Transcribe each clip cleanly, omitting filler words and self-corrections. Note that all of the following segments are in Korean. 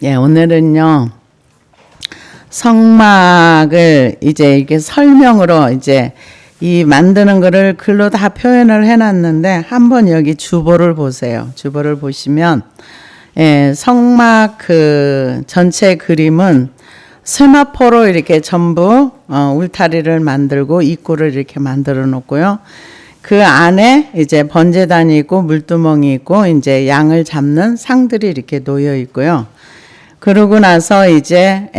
예, 오늘은요, 성막을 이제 이렇게 설명으로 이제 이 만드는 거를 글로 다 표현을 해놨는데, 한번 여기 주보를 보세요. 주보를 보시면, 예, 성막 그 전체 그림은 세마포로 이렇게 전부 울타리를 만들고 입구를 이렇게 만들어 놓고요. 그 안에 이제 번제단이 있고 물두멍이 있고 이제 양을 잡는 상들이 이렇게 놓여 있고요. 그러고 나서 이제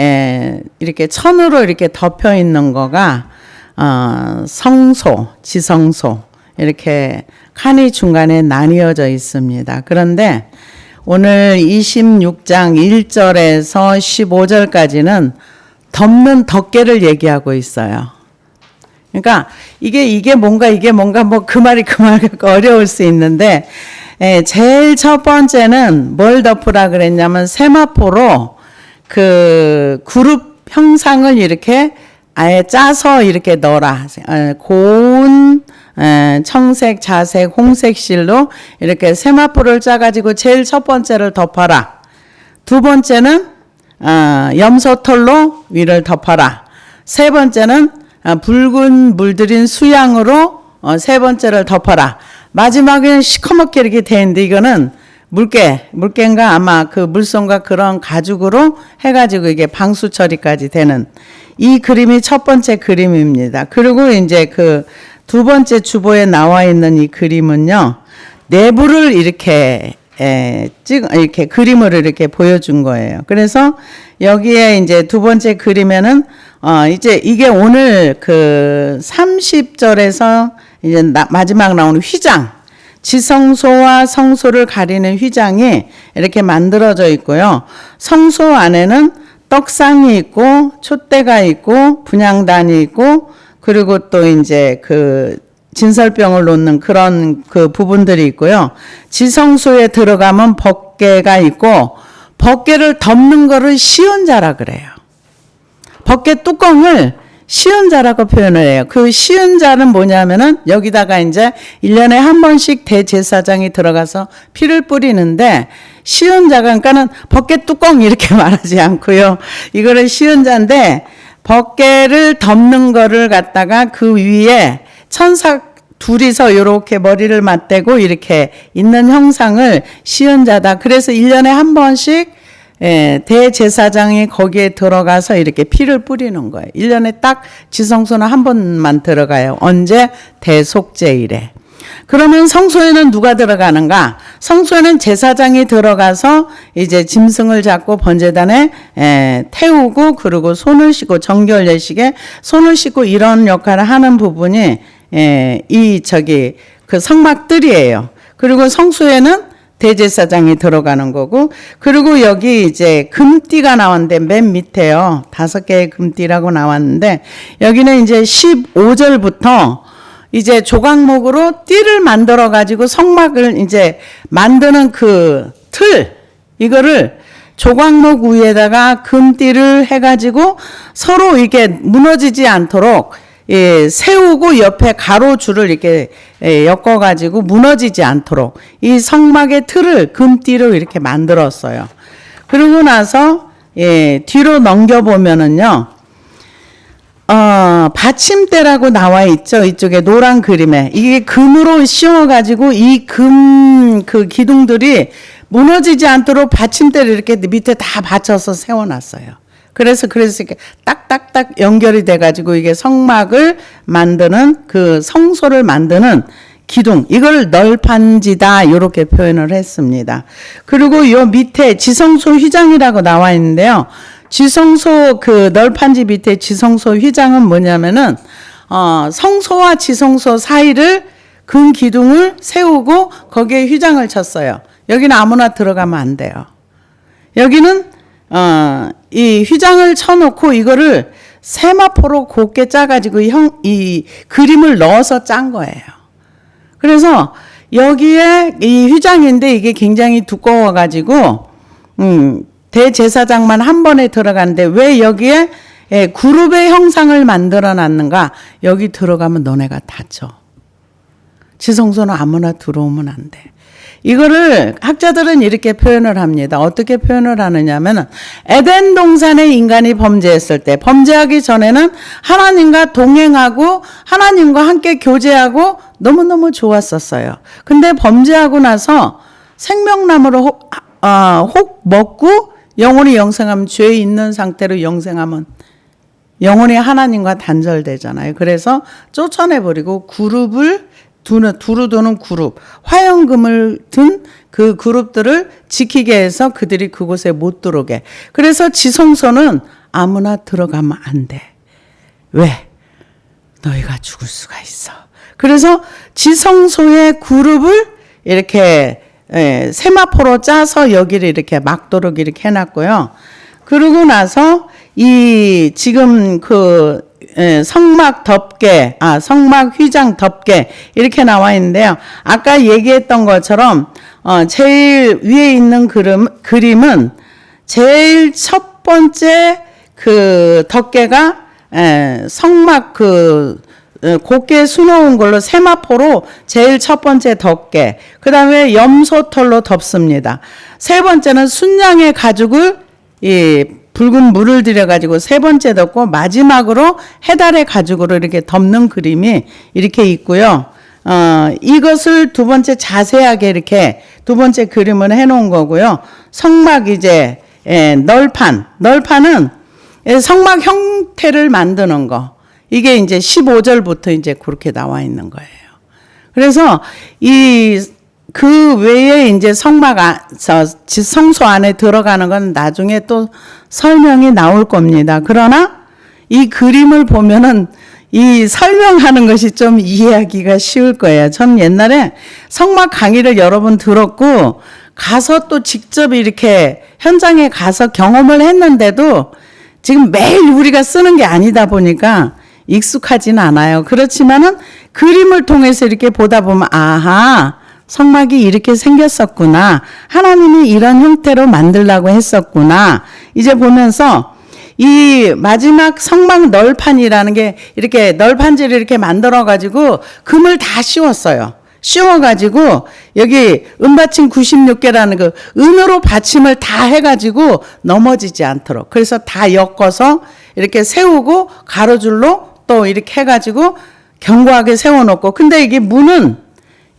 이렇게 천으로 이렇게 덮여 있는 거가 성소, 지성소 이렇게 칸이 중간에 나뉘어져 있습니다. 그런데 오늘 26장 1절에서 15절까지는 덮는 덮개를 얘기하고 있어요. 그러니까 이게 뭔가 뭐 그 말이 어려울 수 있는데, 제일 첫 번째는 뭘 덮으라 그랬냐면 세마포로 그 그룹 형상을 이렇게 아예 짜서 이렇게 넣어라. 고운 청색, 자색, 홍색 실로 이렇게 세마포를 짜가지고 제일 첫 번째를 덮어라. 두 번째는 염소털로 위를 덮어라. 세 번째는 붉은 물들인 수양으로 세 번째를 덮어라. 마지막에는 시커멓게 이렇게 돼 있는데 이거는 물개인가 아마 그 물송과 그런 가죽으로 해가지고 이게 방수 처리까지 되는 이 그림이 첫 번째 그림입니다. 그리고 이제 그 두 번째 주보에 나와 있는 이 그림은요, 내부를 이렇게 이렇게 그림으로 이렇게 보여준 거예요. 그래서 여기에 이제 두 번째 그림에는 이제 이게 오늘 그 30절에서 이제 마지막 나오는 휘장, 지성소와 성소를 가리는 휘장이 이렇게 만들어져 있고요. 성소 안에는 떡상이 있고 촛대가 있고 분향단이 있고 그리고 또 이제 그 진설병을 놓는 그런 그 부분들이 있고요. 지성소에 들어가면 법궤가 있고 법궤를 덮는 거를 시은자라 그래요. 법궤 뚜껑을 시은자라고 표현을 해요. 그 시은자는 뭐냐면은 여기다가 이제 1년에 한 번씩 대제사장이 들어가서 피를 뿌리는데, 시은자가 그러니까는 법궤 뚜껑 이렇게 말하지 않고요. 이거를 시은자인데 법궤를 덮는 거를 갖다가 그 위에 천사 둘이서 이렇게 머리를 맞대고 이렇게 있는 형상을 시은자다. 그래서 1년에 한 번씩 대제사장이 거기에 들어가서 이렇게 피를 뿌리는 거예요. 1년에 딱 지성소는 한 번만 들어가요. 언제? 대속죄일에. 그러면 성소에는 누가 들어가는가? 성소에는 제사장이 들어가서 이제 짐승을 잡고 번제단에 태우고 그리고 손을 씻고 정결 예식에 손을 씻고 이런 역할을 하는 부분이 그 성막들이에요. 그리고 성소에는 대제사장이 들어가는 거고, 그리고 여기 이제 금띠가 나왔는데 맨 밑에요. 5개의 금띠라고 나왔는데, 여기는 이제 15절부터 이제 조각목으로 띠를 만들어 가지고 성막을 이제 만드는 그 이거를 조각목 위에다가 금띠를 해가지고 서로 이게 무너지지 않도록 세우고 옆에 가로줄을 이렇게 엮어가지고 무너지지 않도록 이 성막의 틀을 금띠로 이렇게 만들었어요. 그러고 나서 뒤로 넘겨보면은요, 받침대라고 나와 있죠. 이쪽에 노란 그림에. 이게 금으로 씌워가지고 이 그 기둥들이 무너지지 않도록 받침대를 이렇게 밑에 다 받쳐서 세워놨어요. 그래서 이렇게 딱딱딱 연결이 돼가지고 이게 성막을 만드는 그 성소를 만드는 기둥, 이걸 널판지다 이렇게 표현을 했습니다. 그리고 요 밑에 지성소 휘장이라고 나와 있는데요. 지성소 그 널판지 밑에 지성소 휘장은 뭐냐면은 성소와 지성소 사이를 금 기둥을 세우고 거기에 휘장을 쳤어요. 여기는 아무나 들어가면 안 돼요. 여기는 이 휘장을 쳐놓고 이거를 세마포로 곱게 짜가지고 이 그림을 넣어서 짠 거예요. 그래서 여기에 이 휘장인데 이게 굉장히 두꺼워가지고 대제사장만 한 번에 들어가는데 왜 여기에 그룹의 형상을 만들어 놨는가? 여기 들어가면 너네가 다쳐. 지성소는 아무나 들어오면 안 돼. 이거를 학자들은 이렇게 표현을 합니다. 어떻게 표현을 하느냐면 에덴 동산에 인간이 범죄했을 때 범죄하기 전에는 하나님과 동행하고 하나님과 함께 교제하고 너무너무 좋았었어요. 근데 범죄하고 나서 생명나무를 혹 먹고 영원히 영생하면 죄 있는 상태로 영생하면 영원히 하나님과 단절되잖아요. 그래서 쫓아내버리고 그룹을 두루 도는 그룹, 화영금을 든 그 그룹들을 지키게 해서 그들이 그곳에 못 들어오게. 그래서 지성소는 아무나 들어가면 안 돼. 왜? 너희가 죽을 수가 있어. 그래서 지성소의 그룹을 이렇게 세마포로 짜서 여기를 이렇게 막도록 이렇게 해놨고요. 그러고 나서 이 지금 그 성막 덮개, 성막 휘장 덮개 이렇게 나와 있는데요. 아까 얘기했던 것처럼 제일 위에 있는 그림은 제일 첫 번째 그 덮개가 성막 그 곱게 수놓은 걸로 세마포로 제일 첫 번째 덮개, 그 다음에 염소털로 덮습니다. 세 번째는 순양의 가죽을 붉은 물을 들여가지고 세 번째 덮고 마지막으로 해달의 가죽으로 이렇게 덮는 그림이 이렇게 있고요. 이것을 두 번째 자세하게 이렇게 두 번째 그림을 해놓은 거고요. 성막 이제 널판은 성막 형태를 만드는 거. 이게 이제 15절부터 이제 그렇게 나와 있는 거예요. 그래서 그 외에 이제 성소 안에 들어가는 건 나중에 또 설명이 나올 겁니다. 그러나 이 그림을 보면은 이 설명하는 것이 좀 이해하기가 쉬울 거예요. 전 옛날에 성막 강의를 여러 번 들었고 가서 또 직접 이렇게 현장에 가서 경험을 했는데도 지금 매일 우리가 쓰는 게 아니다 보니까 익숙하진 않아요. 그렇지만은 그림을 통해서 이렇게 보다 보면 아하, 성막이 이렇게 생겼었구나. 하나님이 이런 형태로 만들라고 했었구나. 이제 보면서 이 마지막 성막 널판이라는 게 이렇게 널판지를 이렇게 만들어가지고 금을 다 씌웠어요. 씌워가지고 여기 은받침 96개라는 그 은으로 받침을 다 해가지고 넘어지지 않도록. 그래서 다 엮어서 이렇게 세우고 가로줄로 또 이렇게 해가지고 견고하게 세워놓고. 근데 이게 문은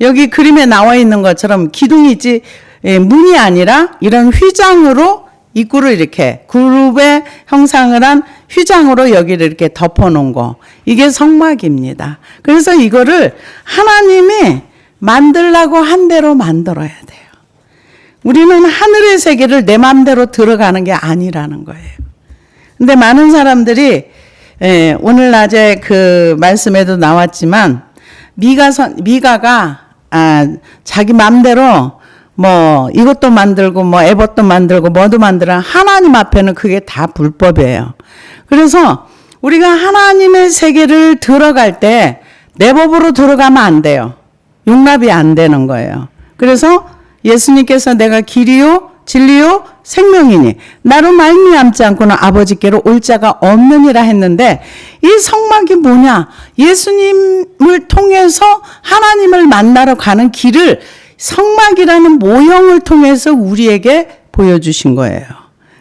여기 그림에 나와 있는 것처럼 기둥이 있지 문이 아니라 이런 휘장으로 입구를 이렇게 그룹의 형상을 한 휘장으로 여기를 이렇게 덮어놓은 거. 이게 성막입니다. 그래서 이거를 하나님이 만들라고 한 대로 만들어야 돼요. 우리는 하늘의 세계를 내 마음대로 들어가는 게 아니라는 거예요. 근데 많은 사람들이 오늘 낮에 그 말씀에도 나왔지만 미가가 자기 마음대로 뭐 이것도 만들고 뭐 에봇도 만들고 뭐도 만들어 하나님 앞에는 그게 다 불법이에요. 그래서 우리가 하나님의 세계를 들어갈 때 내 법으로 들어가면 안 돼요. 용납이 안 되는 거예요. 그래서 예수님께서 내가 길이요 진리요 생명이니 나로 말미암지 않고는 아버지께로 올 자가 없느니라 했는데 이 성막이 뭐냐? 예수님을 통해서 하나님을 만나러 가는 길을 성막이라는 모형을 통해서 우리에게 보여주신 거예요.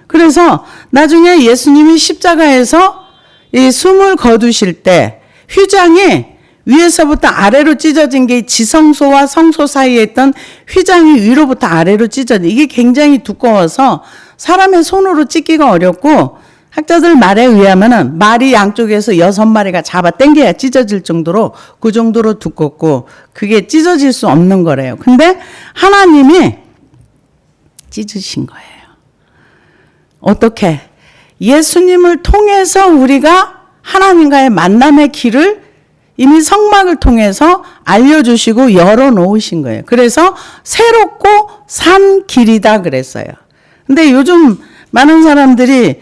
그래서 나중에 예수님이 십자가에서 이 숨을 거두실 때 휘장이 위에서부터 아래로 찢어진 게 지성소와 성소 사이에 있던 휘장이 위로부터 아래로 찢어진 이게 굉장히 두꺼워서 사람의 손으로 찢기가 어렵고 학자들 말에 의하면은 말이 양쪽에서 6마리가 잡아 당겨야 찢어질 정도로 그 정도로 두껍고 그게 찢어질 수 없는 거래요. 근데 하나님이 찢으신 거예요. 어떻게? 예수님을 통해서 우리가 하나님과의 만남의 길을 이미 성막을 통해서 알려주시고 열어놓으신 거예요. 그래서 새롭고 산 길이다 그랬어요. 근데 요즘 많은 사람들이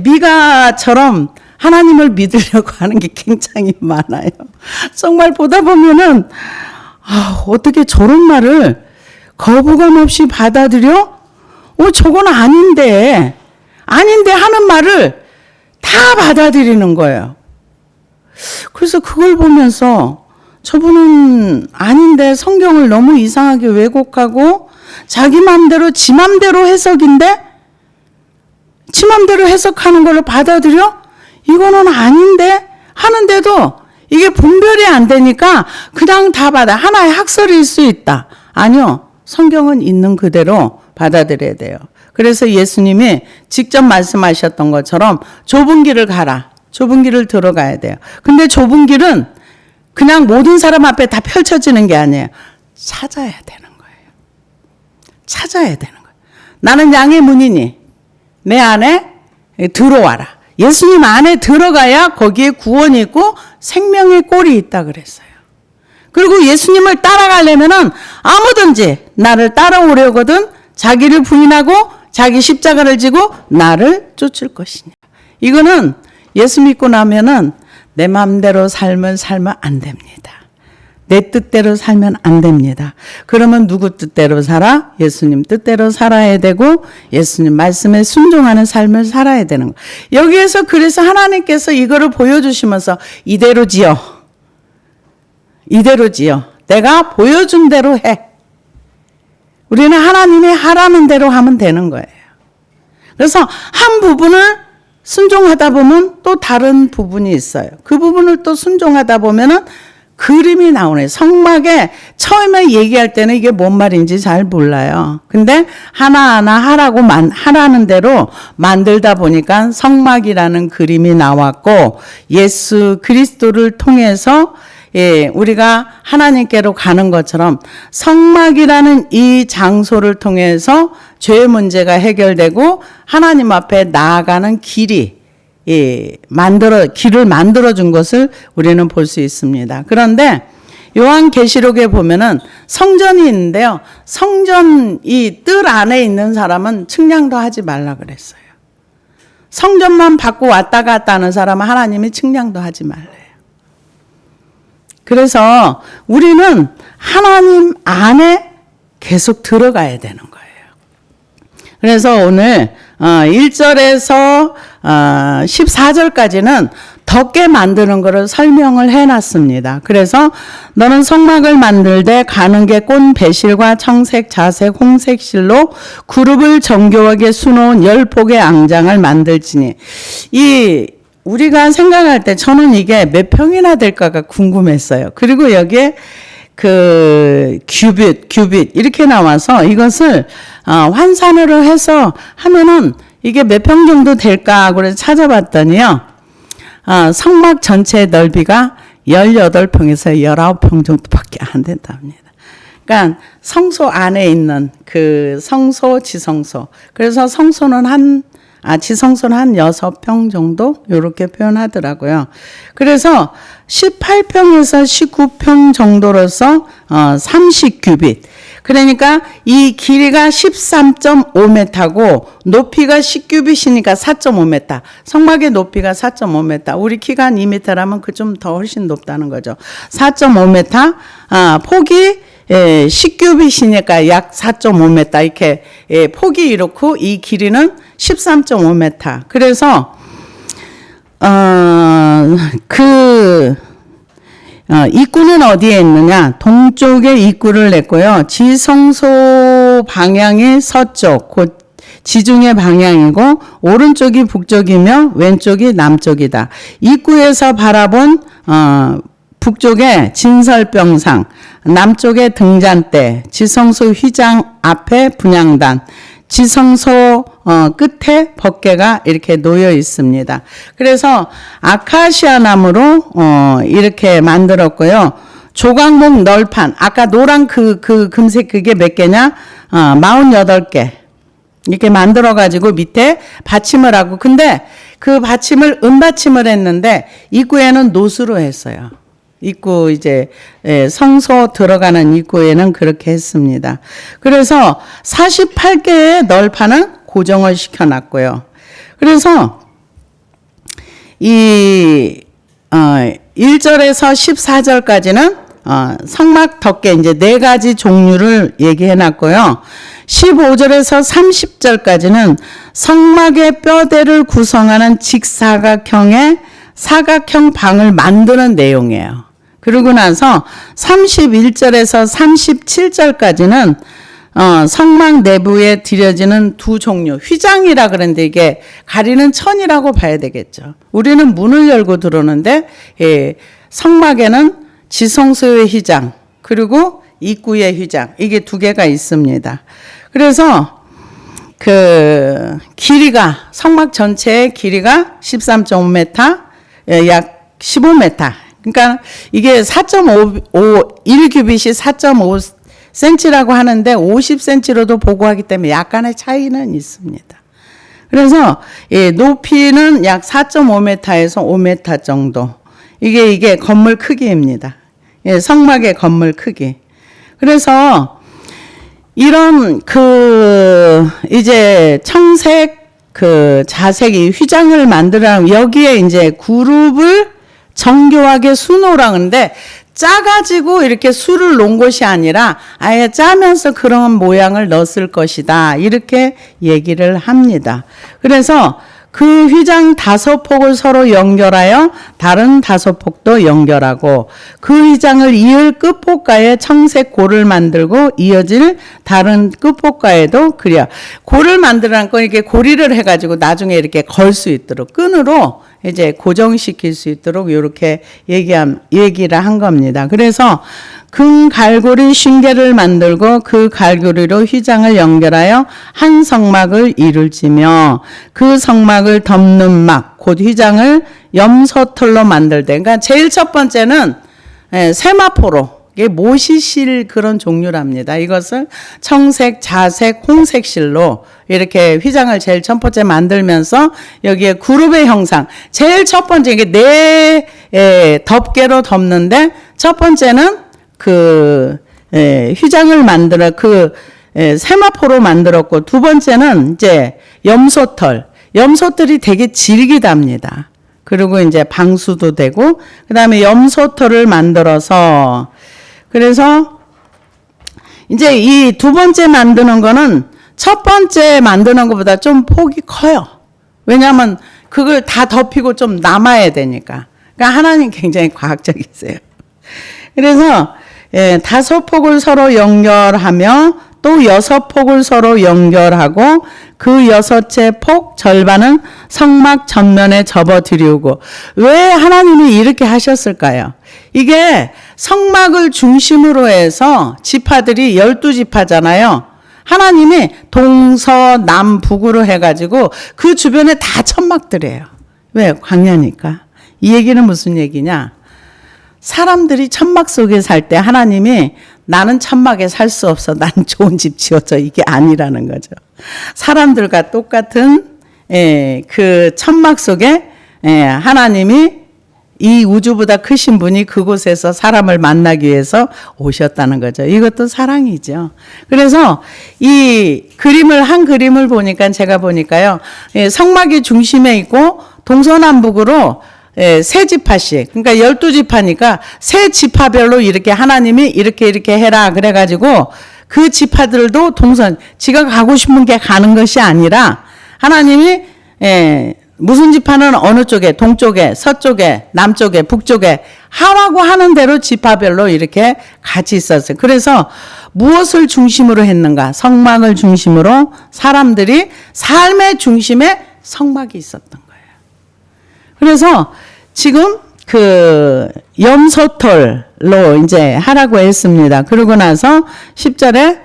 미가처럼 하나님을 믿으려고 하는 게 굉장히 많아요. 정말 보다 보면은 어떻게 저런 말을 거부감 없이 받아들여? 저건 아닌데 하는 말을 다 받아들이는 거예요. 그래서 그걸 보면서 저분은 아닌데 성경을 너무 이상하게 왜곡하고 자기 맘대로 지 맘대로 해석인데 지 맘대로 해석하는 걸로 받아들여? 이거는 아닌데 하는데도 이게 분별이 안 되니까 그냥 다 받아. 하나의 학설일 수 있다. 아니요. 성경은 있는 그대로 받아들여야 돼요. 그래서 예수님이 직접 말씀하셨던 것처럼 좁은 길을 가라. 좁은 길을 들어가야 돼요. 근데 좁은 길은 그냥 모든 사람 앞에 다 펼쳐지는 게 아니에요. 찾아야 되는 거예요. 찾아야 되는 거예요. 나는 양의 문이니 내 안에 들어와라. 예수님 안에 들어가야 거기에 구원이 있고 생명의 꼴이 있다 그랬어요. 그리고 예수님을 따라가려면은 아무든지 나를 따라오려거든 자기를 부인하고 자기 십자가를 지고 나를 쫓을 것이냐. 이거는 예수 믿고 나면은 내 마음대로 삶을 살면 안 됩니다. 내 뜻대로 살면 안 됩니다. 그러면 누구 뜻대로 살아? 예수님 뜻대로 살아야 되고 예수님 말씀에 순종하는 삶을 살아야 되는 거예요. 여기에서 그래서 하나님께서 이거를 보여주시면서 이대로 지어. 이대로 지어. 내가 보여준 대로 해. 우리는 하나님이 하라는 대로 하면 되는 거예요. 그래서 한 부분을 순종하다 보면 또 다른 부분이 있어요. 그 부분을 또 순종하다 보면은 그림이 나오네. 성막에 처음에 얘기할 때는 이게 뭔 말인지 잘 몰라요. 근데 하나하나 하라는 대로 만들다 보니까 성막이라는 그림이 나왔고 예수 그리스도를 통해서 우리가 하나님께로 가는 것처럼 성막이라는 이 장소를 통해서 죄의 문제가 해결되고 하나님 앞에 나아가는 길이 길을 만들어 준 것을 우리는 볼 수 있습니다. 그런데 요한계시록에 보면은 성전이 있는데요. 성전 이 뜰 안에 있는 사람은 측량도 하지 말라 그랬어요. 성전만 받고 왔다 갔다 하는 사람은 하나님이 측량도 하지 말래요. 그래서 우리는 하나님 안에 계속 들어가야 되는 거예요. 그래서 오늘 1절에서 14절까지는 덮게 만드는 것을 설명을 해놨습니다. 그래서 너는 성막을 만들되 가는 게 꼰 배실과 청색, 자색, 홍색 실로 그룹을 정교하게 수놓은 10폭의 앙장을 만들지니 우리가 생각할 때 저는 이게 몇 평이나 될까가 궁금했어요. 그리고 여기에 규빗 이렇게 나와서 이것을 환산으로 해서 하면은 이게 몇 평 정도 될까 그래서 찾아봤더니요. 성막 전체의 넓이가 18평에서 19평 정도밖에 안 된답니다. 그러니까 성소 안에 있는 그 성소, 지성소. 그래서 지성소는 한 6평 정도 이렇게 표현하더라고요. 그래서 18평에서 19평 정도로서 30규빗. 그러니까 이 길이가 13.5m고 높이가 10규빗이니까 4.5m. 성막의 높이가 4.5m. 우리 키가 한 2m라면 그 좀 더 훨씬 높다는 거죠. 4.5m. 폭이 10규빗이니까 약 4.5m. 이렇게 폭이 이렇고 이 길이는 13.5m. 그래서 입구는 어디에 있느냐? 동쪽에 입구를 냈고요. 지성소 방향이 서쪽, 곧 지중해 방향이고 오른쪽이 북쪽이며 왼쪽이 남쪽이다. 입구에서 바라본 북쪽에 진설병상, 남쪽에 등잔대, 지성소 휘장 앞에 분향단, 지성소 끝에 법궤가 이렇게 놓여 있습니다. 그래서 아카시아 나무로 이렇게 만들었고요. 조각목 널판, 아까 노란 그 금색 그게 몇 개냐? 48개. 이렇게 만들어가지고 밑에 받침을 하고, 근데 그 받침을 은받침을 했는데 입구에는 노수로 했어요. 입구 성소 들어가는 입구에는 그렇게 했습니다. 그래서 48개의 널판을 고정을 시켜놨고요. 그래서 1절에서 14절까지는 성막 덮개 이제 4가지 종류를 얘기해놨고요. 15절에서 30절까지는 성막의 뼈대를 구성하는 직사각형의 사각형 방을 만드는 내용이에요. 그러고 나서 31절에서 37절까지는 성막 내부에 들여지는 두 종류, 휘장이라 그러는데 이게 가리는 천이라고 봐야 되겠죠. 우리는 문을 열고 들어오는데 성막에는 지성소의 휘장 그리고 입구의 휘장 이게 두 개가 있습니다. 그래서 그 길이가 성막 전체의 길이가 13.5m, 약 15m. 그러니까 이게 1규빗이 4.5cm라고 하는데 50cm로도 보고하기 때문에 약간의 차이는 있습니다. 그래서 높이는 약 4.5m에서 5m 정도. 이게 건물 크기입니다. 성막의 건물 크기. 그래서 이런 이제 청색 자색이 휘장을 만들어 여기에 이제 그룹을 정교하게 수놓으라는데 짜가지고 이렇게 수를 놓은 것이 아니라 아예 짜면서 그런 모양을 넣었을 것이다. 이렇게 얘기를 합니다. 그래서 그 휘장 5폭을 서로 연결하여 다른 5폭도 연결하고 그 휘장을 이을 끝폭가에 청색 고를 만들고 이어질 다른 끝폭가에도 그려. 고를 만들라는 건 이렇게 고리를 해가지고 나중에 이렇게 걸 수 있도록 끈으로 이제 고정시킬 수 있도록 이렇게 얘기를 한 겁니다. 그래서 금 갈고리 쉰개를 만들고 그 갈고리로 휘장을 연결하여 한 성막을 이룰지며 그 성막을 덮는 막 곧 휘장을 염소털로 만들되. 그러니까 제일 첫 번째는 세마포로 이게 모시실 그런 종류랍니다. 이것을 청색, 자색, 홍색실로 이렇게 휘장을 제일 첫 번째 만들면서 여기에 그룹의 형상. 제일 첫 번째 이게 네 덮개로 덮는데 첫 번째는 휘장을 만들어 세마포로 만들었고 두 번째는 이제 염소털이 되게 질기답니다. 그리고 이제 방수도 되고 그다음에 염소털을 만들어서 그래서 이제 이 두 번째 만드는 거는 첫 번째 만드는 것보다 좀 폭이 커요. 왜냐하면 그걸 다 덮이고 좀 남아야 되니까. 그러니까 하나님 굉장히 과학적이세요. 그래서 5폭을 서로 연결하며 또 6폭을 서로 연결하고 그 6째 폭 절반은 성막 전면에 접어들이우고. 왜 하나님이 이렇게 하셨을까요? 이게 성막을 중심으로 해서 지파들이 12지파잖아요. 하나님이 동서남북으로 해가지고 그 주변에 다 천막들이에요. 왜? 광야니까. 이 얘기는 무슨 얘기냐? 사람들이 천막 속에 살 때 하나님이 나는 천막에 살 수 없어. 나는 좋은 집 지어줘. 이게 아니라는 거죠. 사람들과 똑같은 그 천막 속에 하나님이 이 우주보다 크신 분이 그곳에서 사람을 만나기 위해서 오셨다는 거죠. 이것도 사랑이죠. 그래서 이 한 그림을 보니까 제가 보니까요. 성막이 중심에 있고 동서남북으로 세 지파씩, 그러니까 12지파니까 세 지파별로 이렇게 하나님이 이렇게 해라 그래가지고 그 지파들도 지가 가고 싶은 게 가는 것이 아니라 하나님이 무슨 지파는 어느 쪽에, 동쪽에, 서쪽에, 남쪽에, 북쪽에 하라고 하는 대로 지파별로 이렇게 같이 있었어요. 그래서 무엇을 중심으로 했는가? 성막을 중심으로 사람들이 삶의 중심에 성막이 있었던 거예요. 그래서 지금 염소털로 이제 하라고 했습니다. 그러고 나서 10절에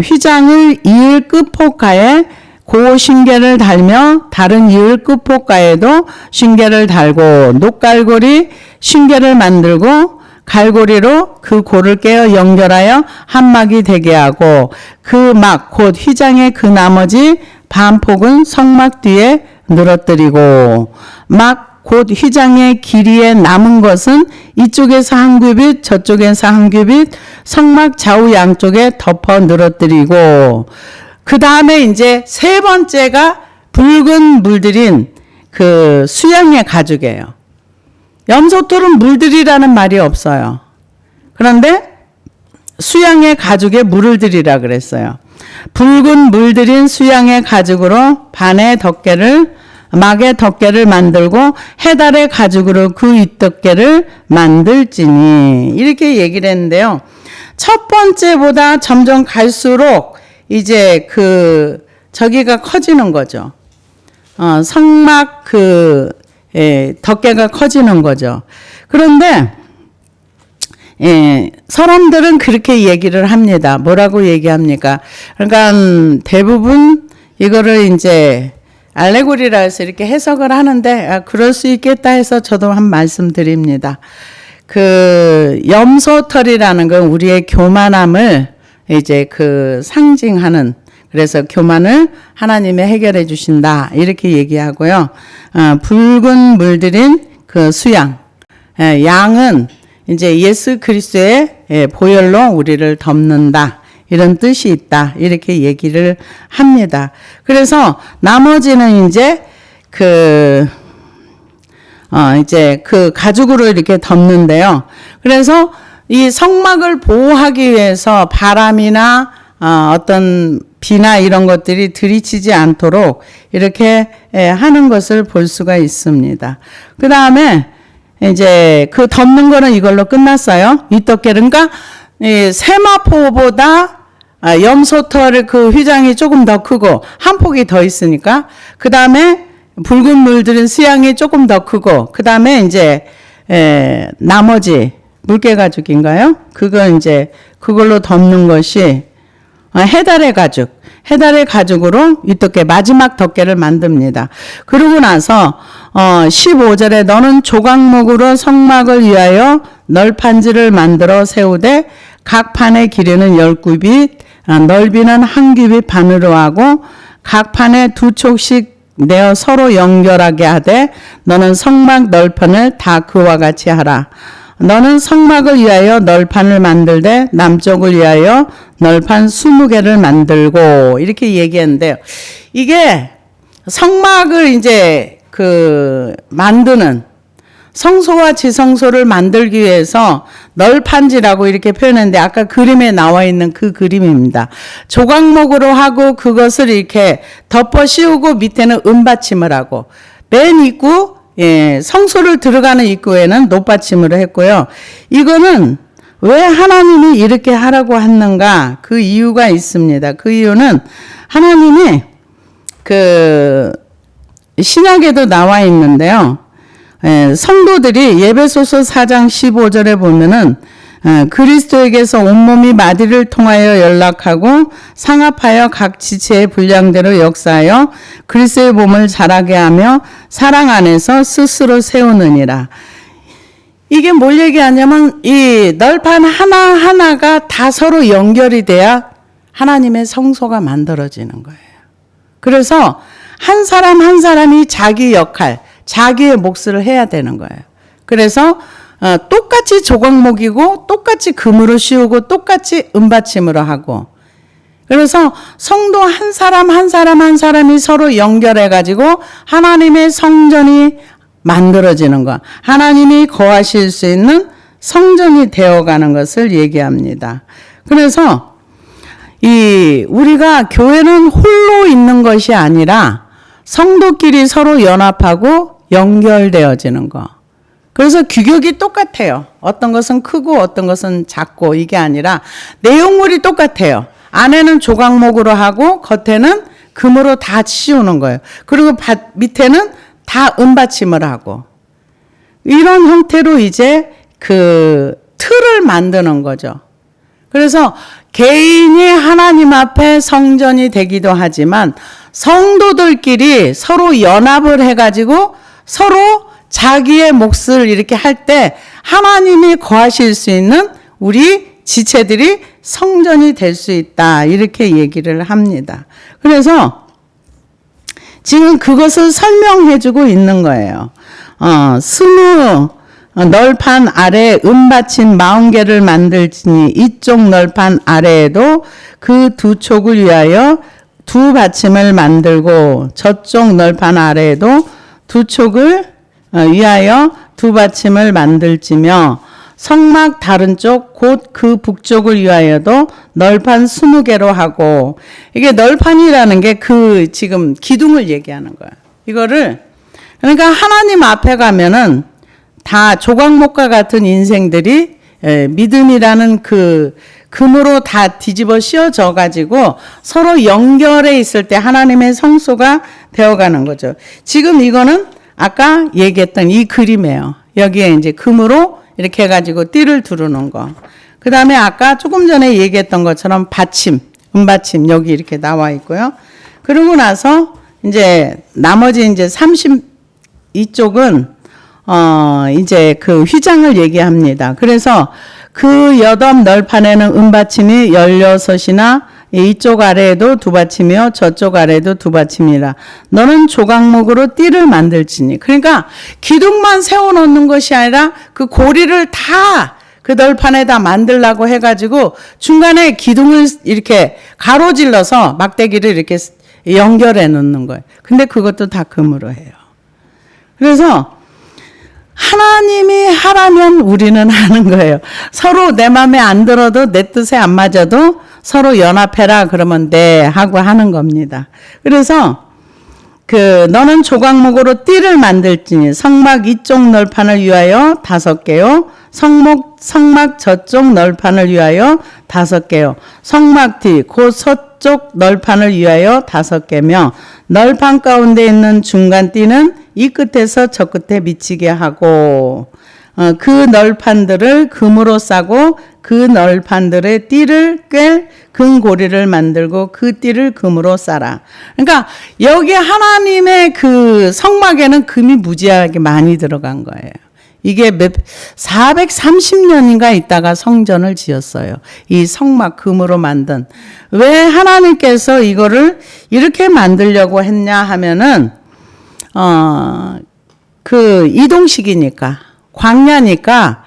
휘장을 이을 끝폭가에 고 쉰개를 달며 다른 이을 끝폭가에도 쉰개를 달고 녹갈고리 쉰개를 만들고 갈고리로 그 고를 깨어 연결하여 한막이 되게 하고 그 막 곧 휘장의 그 나머지 반폭은 성막 뒤에 늘어뜨리고 막 곧 휘장의 길이에 남은 것은 이쪽에서 한 규빗 저쪽에서 한 규빗 성막 좌우 양쪽에 덮어 늘어뜨리고 그 다음에 이제 세 번째가 붉은 물들인 그 수양의 가죽이에요. 염소털은 물들이라는 말이 없어요. 그런데 수양의 가죽에 물을 들이라 그랬어요. 붉은 물들인 수양의 가죽으로 반의 덮개를 막의 덮개를 만들고 해달의 가죽으로 그 윗덮개를 만들지니 이렇게 얘기를 했는데요. 첫 번째보다 점점 갈수록 이제 저기가 커지는 거죠. 성막 덮개가 커지는 거죠. 그런데 사람들은 그렇게 얘기를 합니다. 뭐라고 얘기합니까? 그러니까 대부분 이거를 이제 알레고리라 해서 이렇게 해석을 하는데 그럴 수 있겠다 해서 저도 한 말씀 드립니다. 염소털이라는 건 우리의 교만함을 이제 상징하는, 그래서 교만을 하나님이 해결해 주신다 이렇게 얘기하고요. 붉은 물들인 수양, 양은 이제 예수 그리스도의 보혈로 우리를 덮는다 이런 뜻이 있다 이렇게 얘기를 합니다. 그래서 나머지는 이제 가죽으로 이렇게 덮는데요. 그래서 이 성막을 보호하기 위해서 바람이나 어떤 비나 이런 것들이 들이치지 않도록 이렇게 하는 것을 볼 수가 있습니다. 그 다음에 이제 덮는 거는 이걸로 끝났어요. 윗덮개를. 그러니까 세마포보다 염소털의 휘장이 조금 더 크고 한 폭이 더 있으니까, 그 다음에 붉은 물들은 수양이 조금 더 크고, 그 다음에 이제 나머지 물개 가죽인가요? 그걸로 덮는 것이 해달의 가죽으로 윗덮개 마지막 덮개를 만듭니다. 그러고 나서 15절에 너는 조각목으로 성막을 위하여 널판지를 만들어 세우되 각 판의 길이는 10규빗, 넓이는 한 규빗 반으로 하고 각 판에 2촉씩 내어 서로 연결하게 하되 너는 성막 널판을 다 그와 같이 하라. 너는 성막을 위하여 널판을 만들되 남쪽을 위하여 널판 20개를 만들고 이렇게 얘기했는데요. 이게 성막을 이제 만드는 성소와 지성소를 만들기 위해서 널판지라고 이렇게 표현했는데 아까 그림에 나와 있는 그 그림입니다. 조각목으로 하고 그것을 이렇게 덮어 씌우고 밑에는 은받침을 하고 맨 입구 성소를 들어가는 입구에는 높받침으로 했고요. 이거는 왜 하나님이 이렇게 하라고 했는가? 그 이유가 있습니다. 그 이유는 하나님이 신약에도 나와 있는데요. 성도들이 예배소서 4장 15절에 보면은 그리스도에게서 온몸이 마디를 통하여 연락하고 상합하여 각 지체의 분량대로 역사하여 그리스도의 몸을 자라게 하며 사랑 안에서 스스로 세우느니라. 이게 뭘 얘기하냐면 이 널판 하나하나가 다 서로 연결이 돼야 하나님의 성소가 만들어지는 거예요. 그래서 한 사람 한 사람이 자기 역할, 자기의 몫을 해야 되는 거예요. 그래서 똑같이 조각목이고 똑같이 금으로 씌우고 똑같이 은받침으로 하고, 그래서 성도 한 사람 한 사람이 서로 연결해 가지고 하나님의 성전이 만들어지는 것, 하나님이 거하실 수 있는 성전이 되어가는 것을 얘기합니다. 그래서 우리가 교회는 홀로 있는 것이 아니라 성도끼리 서로 연합하고 연결되어지는 거. 그래서 규격이 똑같아요. 어떤 것은 크고 어떤 것은 작고 이게 아니라 내용물이 똑같아요. 안에는 조각목으로 하고 겉에는 금으로 다 씌우는 거예요. 그리고 밑에는 다 은받침을 하고, 이런 형태로 이제 틀을 만드는 거죠. 그래서 개인이 하나님 앞에 성전이 되기도 하지만 성도들끼리 서로 연합을 해가지고 서로 자기의 몫을 이렇게 할 때 하나님이 거하실 수 있는 우리 지체들이 성전이 될 수 있다 이렇게 얘기를 합니다. 그래서 지금 그것을 설명해주고 있는 거예요. 스무 널판 아래 은받침 40개를 만들지니 이쪽 널판 아래에도 그 2촉을 위하여 2받침을 만들고 저쪽 널판 아래에도 2촉을 위하여 2받침을 만들지며 성막 다른 쪽 곧 그 북쪽을 위하여도 널판 20개로 하고, 이게 널판이라는 게 지금 기둥을 얘기하는 거예요. 이거를 그러니까 하나님 앞에 가면은 다 조각목과 같은 인생들이 믿음이라는 그 금으로 다 뒤집어 씌워져 가지고 서로 연결해 있을 때 하나님의 성소가 되어가는 거죠. 지금 이거는 아까 얘기했던 이 그림이에요. 여기에 이제 금으로 이렇게 해가지고 띠를 두르는 거. 그 다음에 아까 조금 전에 얘기했던 것처럼 받침, 은받침 여기 이렇게 나와 있고요. 그러고 나서 이제 나머지 이제 32쪽은 이제 그 휘장을 얘기합니다. 그래서 그 여덟 널판에는 은받침이 16이나 이쪽 아래에도 두 받침이요 저쪽 아래에도 두 받침이라 너는 조각목으로 띠를 만들지니. 그러니까 기둥만 세워놓는 것이 아니라 그 고리를 다 그 널판에다 만들라고 해가지고 중간에 기둥을 이렇게 가로질러서 막대기를 이렇게 연결해 놓는 거예요. 근데 그것도 다 금으로 해요. 그래서 하나님이 하라면 우리는 하는 거예요. 서로 내 마음에 안 들어도 내 뜻에 안 맞아도 서로 연합해라 그러면 네 하고 하는 겁니다. 그래서 너는 조각목으로 띠를 만들지니 성막 이쪽 널판을 위하여 5개요. 성막 저쪽 널판을 위하여 5개요. 성막 뒤 곧 서쪽 널판을 위하여 5개며 널판 가운데 있는 중간 띠는 이 끝에서 저 끝에 미치게 하고 그 널판들을 금으로 싸고 그 널판들의 띠를 꿰 금고리를 만들고 그 띠를 금으로 싸라. 그러니까 여기 하나님의 그 성막에는 금이 무지하게 많이 들어간 거예요. 이게 430년인가 있다가 성전을 지었어요. 이 성막 금으로 만든. 왜 하나님께서 이거를 이렇게 만들려고 했냐 하면은 그 이동식이니까 광야니까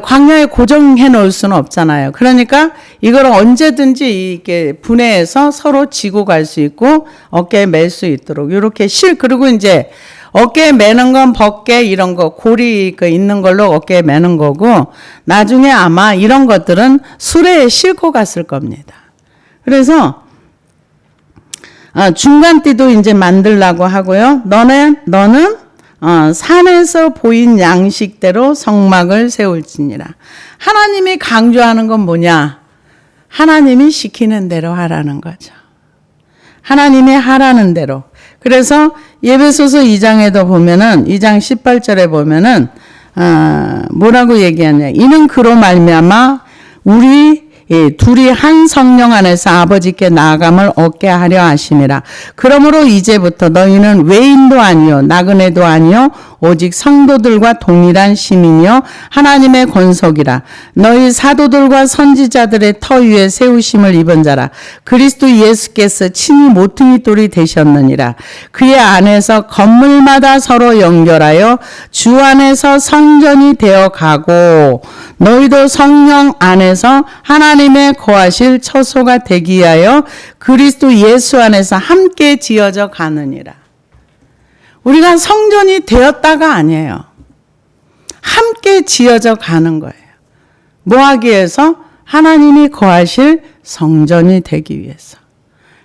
광야에 고정해 놓을 수는 없잖아요. 그러니까 이걸 언제든지 이렇게 분해해서 서로 지고 갈 수 있고 어깨에 맬 수 있도록 이렇게 그리고 이제 어깨에 매는 건 벗개 이런 거 고리 있는 걸로 어깨에 매는 거고 나중에 아마 이런 것들은 수레에 싣고 갔을 겁니다. 그래서 중간띠도 이제 만들라고 하고요. 너는 산에서 보인 양식대로 성막을 세울지니라. 하나님이 강조하는 건 뭐냐? 하나님이 시키는 대로 하라는 거죠. 하나님이 하라는 대로. 그래서 에베소서 2장에도 보면은 2장 18절에 보면은 뭐라고 얘기하냐? 이는 그로 말미암아 우리 둘이 한 성령 안에서 아버지께 나아감을 얻게 하려 하심이라. 그러므로 이제부터 너희는 외인도 아니요 나그네도 아니요 오직 성도들과 동일한 시민이요 하나님의 권속이라. 너희 사도들과 선지자들의 터 위에 세우심을 입은 자라. 그리스도 예수께서 친히 모퉁이 돌이 되셨느니라. 그의 안에서 건물마다 서로 연결하여 주 안에서 성전이 되어 가고 너희도 성령 안에서 하나님의 거하실 처소가 되기 위하여 그리스도 예수 안에서 함께 지어져 가느니라. 우리가 성전이 되었다가 아니에요. 함께 지어져 가는 거예요. 뭐 하기 위해서? 하나님이 거하실 성전이 되기 위해서.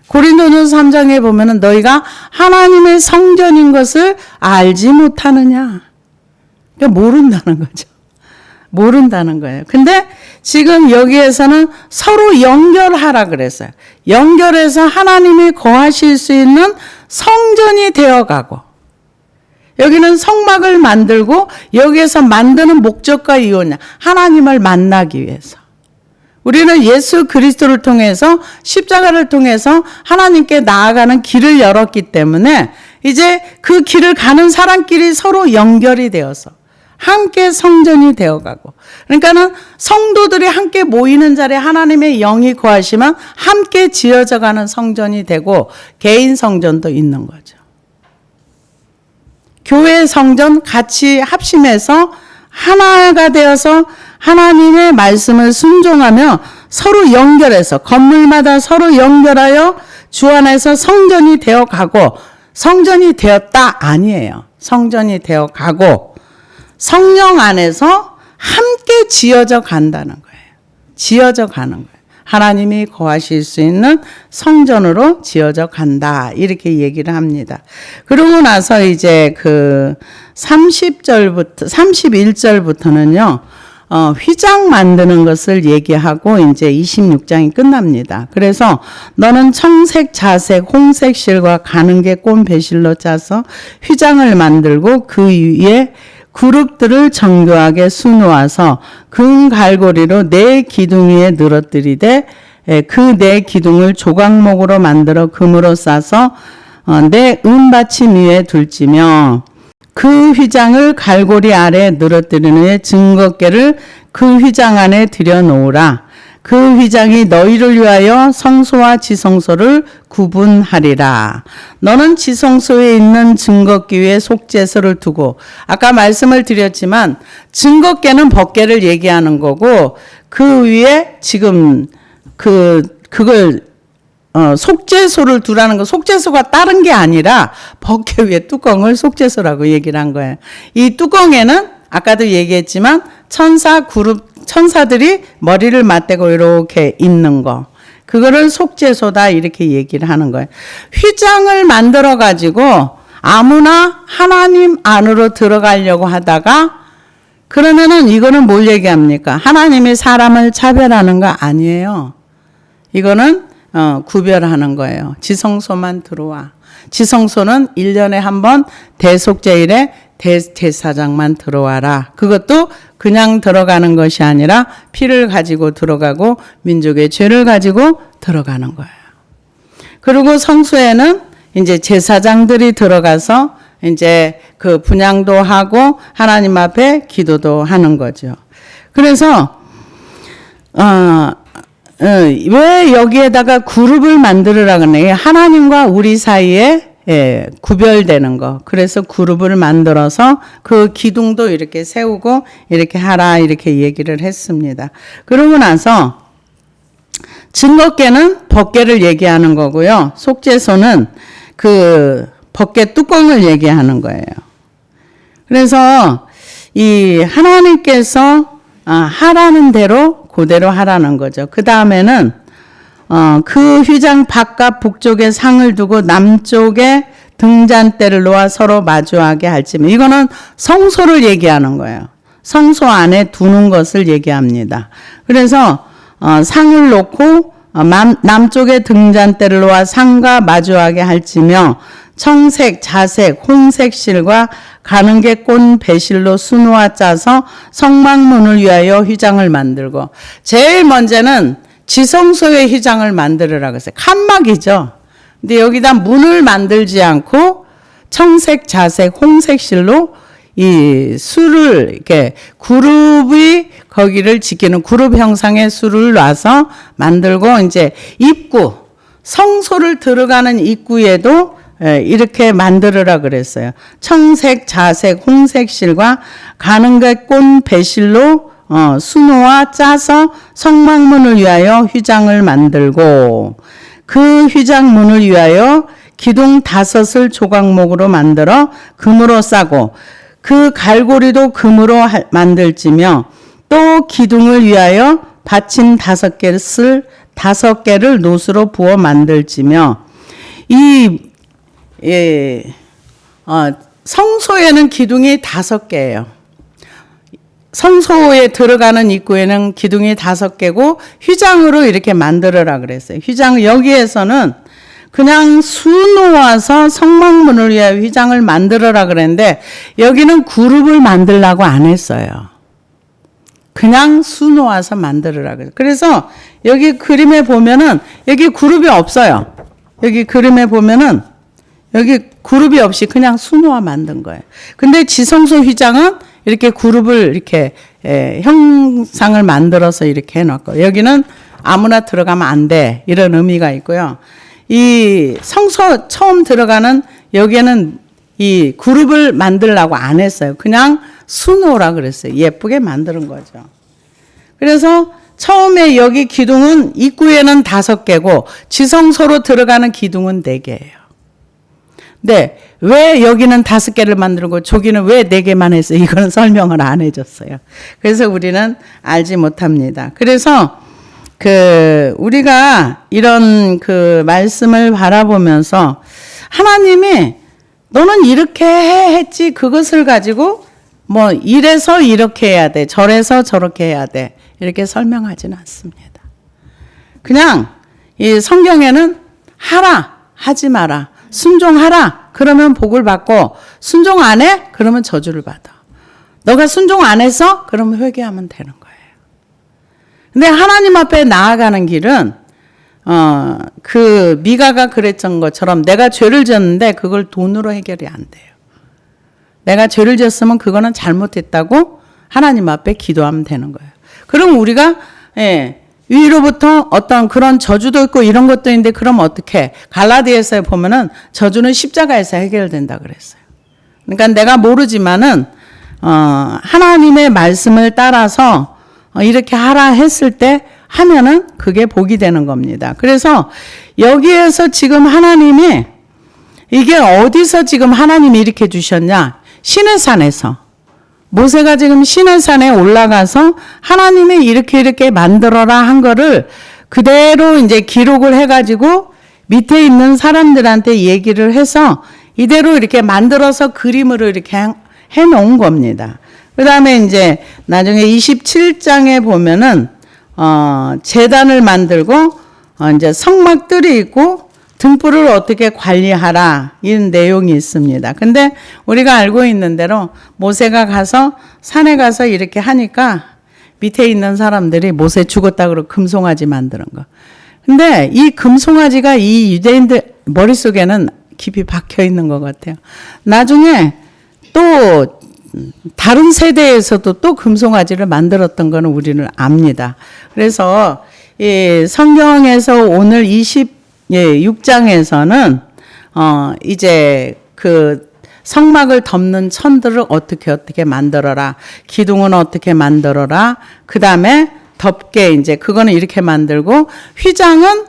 고린도전서 3장에 보면은 너희가 하나님의 성전인 것을 알지 못하느냐. 그러니까 모른다는 거죠. 모른다는 거예요. 근데 지금 여기에서는 서로 연결하라 그랬어요. 연결해서 하나님이 거하실 수 있는 성전이 되어가고 여기는 성막을 만들고 여기에서 만드는 목적과 이유냐? 하나님을 만나기 위해서. 우리는 예수 그리스도를 통해서 십자가를 통해서 하나님께 나아가는 길을 열었기 때문에 이제 그 길을 가는 사람끼리 서로 연결이 되어서 함께 성전이 되어가고 그러니까는 성도들이 함께 모이는 자리에 하나님의 영이 거하시면 함께 지어져가는 성전이 되고 개인 성전도 있는 거죠. 교회 성전 같이 합심해서 하나가 되어서 하나님의 말씀을 순종하며 서로 연결해서 건물마다 서로 연결하여 주 안에서 성전이 되어가고 성전이 되었다 아니에요. 성전이 되어가고 성령 안에서 함께 지어져 간다는 거예요. 지어져 가는 거예요. 하나님이 거하실 수 있는 성전으로 지어져 간다. 이렇게 얘기를 합니다. 그러고 나서 이제 그 31절부터는요. 휘장 만드는 것을 얘기하고 이제 26장이 끝납니다. 그래서 너는 청색, 자색, 홍색 실과 가는게 꼰 배실로 짜서 휘장을 만들고 그 위에 그룹들을 정교하게 수놓아서 금 갈고리로 네 기둥 위에 늘어뜨리되 그 네 기둥을 조각목으로 만들어 금으로 싸서 네 은받침 위에 둘지며 그 휘장을 갈고리 아래 늘어뜨린 후에 증거궤를 그 휘장 안에 들여놓으라. 그 휘장이 너희를 위하여 성소와 지성소를 구분하리라. 너는 지성소에 있는 증거궤 위에 속죄소를 두고, 아까 말씀을 드렸지만 증거궤는 법궤를 얘기하는 거고, 그 위에 지금 그걸 속죄소를 두라는 거, 속죄소가 다른 게 아니라 법궤 위에 뚜껑을 속죄소라고 얘기를 한 거예요. 이 뚜껑에는 아까도 얘기했지만 천사들이 머리를 맞대고 이렇게 있는 거, 그거를 속죄소다 이렇게 얘기를 하는 거예요. 휘장을 만들어 가지고 아무나 하나님 안으로 들어가려고 하다가, 그러면은 이거는 뭘 얘기합니까? 하나님이 사람을 차별하는 거 아니에요. 이거는 구별하는 거예요. 지성소만 들어와. 지성소는 1년에 한 번 대속제일에 대제사장만 들어와라. 그것도 그냥 들어가는 것이 아니라 피를 가지고 들어가고 민족의 죄를 가지고 들어가는 거예요. 그리고 성소에는 이제 제사장들이 들어가서 이제 그 분향도 하고 하나님 앞에 기도도 하는 거죠. 그래서 왜 여기에다가 그룹을 만들으라 그러네. 하나님과 우리 사이에 구별되는 거. 그래서 그룹을 만들어서 그 기둥도 이렇게 세우고 이렇게 하라 이렇게 얘기를 했습니다. 그러고 나서 증거궤는 법궤를 얘기하는 거고요. 속죄소는 그 법궤 뚜껑을 얘기하는 거예요. 그래서 이 하나님께서 하라는 대로 그대로 하라는 거죠. 그 다음에는 그 휘장 바깥 북쪽에 상을 두고 남쪽에 등잔대를 놓아 서로 마주하게 할지며, 이거는 성소를 얘기하는 거예요. 성소 안에 두는 것을 얘기합니다. 그래서 상을 놓고 남쪽에 등잔대를 놓아 상과 마주하게 할지며 청색, 자색, 홍색 실과 가는게 꼰 배실로 수놓아 짜서 성막문을 위하여 휘장을 만들고, 제일 먼저는 지성소의 휘장을 만들으라고 했어요. 칸막이죠. 근데 여기다 문을 만들지 않고 청색, 자색, 홍색 실로 이 수를 이렇게 그룹이 거기를 지키는 그룹 형상의 수를 놔서 만들고, 이제 입구, 성소를 들어가는 입구에도 이렇게 만들으라 그랬어요. 청색, 자색, 홍색 실과 가는게 꼰 배실로 수놓아 짜서 성막문을 위하여 휘장을 만들고, 그 휘장문을 위하여 기둥 5을 조각목으로 만들어 금으로 싸고 그 갈고리도 금으로 만들지며, 또 기둥을 위하여 받침 5개를 노수로 부어 만들지며, 성소에는 기둥이 5개예요. 성소에 들어가는 입구에는 기둥이 5개고 휘장으로 이렇게 만들어라 그랬어요. 휘장, 여기에서는 그냥 수놓아서 성막문을 위하여 휘장을 만들어라 그랬는데, 여기는 그룹을 만들라고 안 했어요. 그냥 수놓아서 만들으라 그래요. 그래서 여기 그림에 보면은 여기 그룹이 없어요. 여기 그림에 보면은 여기 그룹이 없이 그냥 수놓아 만든 거예요. 근데 지성소 휘장은 이렇게 그룹을 이렇게 형상을 만들어서 이렇게 해놓고, 여기는 아무나 들어가면 안 돼, 이런 의미가 있고요. 이 성소 처음 들어가는 여기에는 이 그룹을 만들라고 안 했어요. 그냥 수놓으라 그랬어요. 예쁘게 만드는 거죠. 그래서 처음에 여기 기둥은 입구에는 5개고 지성소로 들어가는 기둥은 4개예요. 네, 왜 여기는 5개를 만들고 저기는 왜 4개만 했어요? 이거는 설명을 안 해줬어요. 그래서 우리는 알지 못합니다. 그래서 우리가 이런 말씀을 바라보면서 하나님이 너는 이렇게 했지 그것을 가지고 뭐 이래서 이렇게 해야 돼, 저래서 저렇게 해야 돼 이렇게 설명하지는 않습니다. 그냥 이 성경에는 하라, 하지 마라, 순종하라 그러면 복을 받고 순종 안 해? 그러면 저주를 받아. 너가 순종 안 해서? 그러면 회개하면 되는 거예요. 근데 하나님 앞에 나아가는 길은 미가가 그랬던 것처럼 내가 죄를 지었는데 그걸 돈으로 해결이 안 돼요. 내가 죄를 지었으면 그거는 잘못했다고 하나님 앞에 기도하면 되는 거예요. 그럼 우리가 위로부터 어떤 그런 저주도 있고 이런 것도 있는데 그럼 어떻게? 갈라디아서에 보면은 저주는 십자가에서 해결된다 그랬어요. 그러니까 내가 모르지만은 하나님의 말씀을 따라서 이렇게 하라 했을 때 하면은 그게 복이 되는 겁니다. 그래서 여기에서 지금 하나님이 이게 어디서 지금 하나님이 이렇게 주셨냐? 시내산에서. 모세가 지금 시내산에 올라가서 하나님이 이렇게 만들어라 한 거를 그대로 이제 기록을 해가지고 밑에 있는 사람들한테 얘기를 해서 이대로 이렇게 만들어서 그림으로 이렇게 해 놓은 겁니다. 그 다음에 이제 나중에 27장에 보면은, 제단을 만들고, 이제 성막들이 있고, 등불을 어떻게 관리하라 이런 내용이 있습니다. 근데 우리가 알고 있는 대로 모세가 가서 산에 가서 이렇게 하니까 밑에 있는 사람들이 모세 죽었다 그러고 금송아지 만드는 거. 근데 이 금송아지가 이 유대인들 머릿속에는 깊이 박혀 있는 것 같아요. 나중에 또 다른 세대에서도 또 금송아지를 만들었던 거는 우리는 압니다. 그래서 이 성경에서 오늘 6장에서는 이제 성막을 덮는 천들을 어떻게 만들어라. 기둥은 어떻게 만들어라. 그다음에 덮게 이제 그거는 이렇게 만들고 휘장은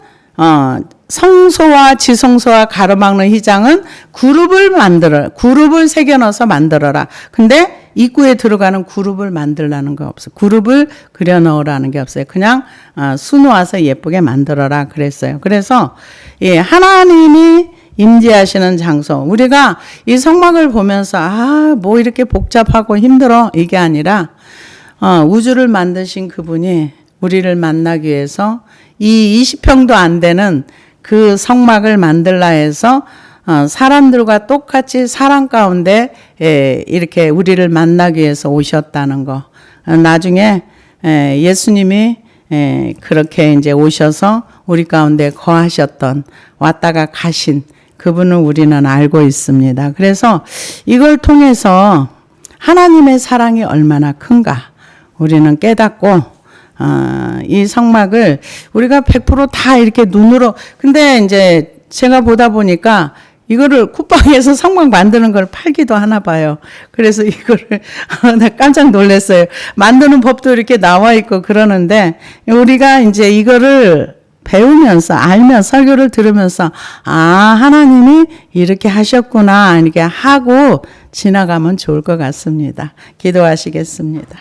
성소와 지성소와 가로막는 휘장은 그룹을 새겨 넣어서 만들어라. 근데 입구에 들어가는 그룹을 만들라는 거 없어요. 그룹을 그려 넣으라는 게 없어요. 그냥 수놓아서 예쁘게 만들어라 그랬어요. 그래서 하나님이 임재하시는 장소. 우리가 이 성막을 보면서 뭐 이렇게 복잡하고 힘들어 이게 아니라 우주를 만드신 그분이 우리를 만나기 위해서 이 20평도 안 되는 그 성막을 만들라 해서 사람들과 똑같이 사랑 가운데 이렇게 우리를 만나기 위해서 오셨다는 거. 나중에 예수님이 그렇게 이제 오셔서 우리 가운데 거하셨던 왔다가 가신 그분을 우리는 알고 있습니다. 그래서 이걸 통해서 하나님의 사랑이 얼마나 큰가 우리는 깨닫고 이 성막을 우리가 100% 다 이렇게 눈으로 근데 이제 제가 보다 보니까 이거를 쿠팡에서 성막 만드는 걸 팔기도 하나 봐요. 그래서 이거를 나 깜짝 놀랐어요. 만드는 법도 이렇게 나와 있고 그러는데 우리가 이제 이거를 배우면서 알면 설교를 들으면서 하나님이 이렇게 하셨구나 이렇게 하고 지나가면 좋을 것 같습니다. 기도하시겠습니다.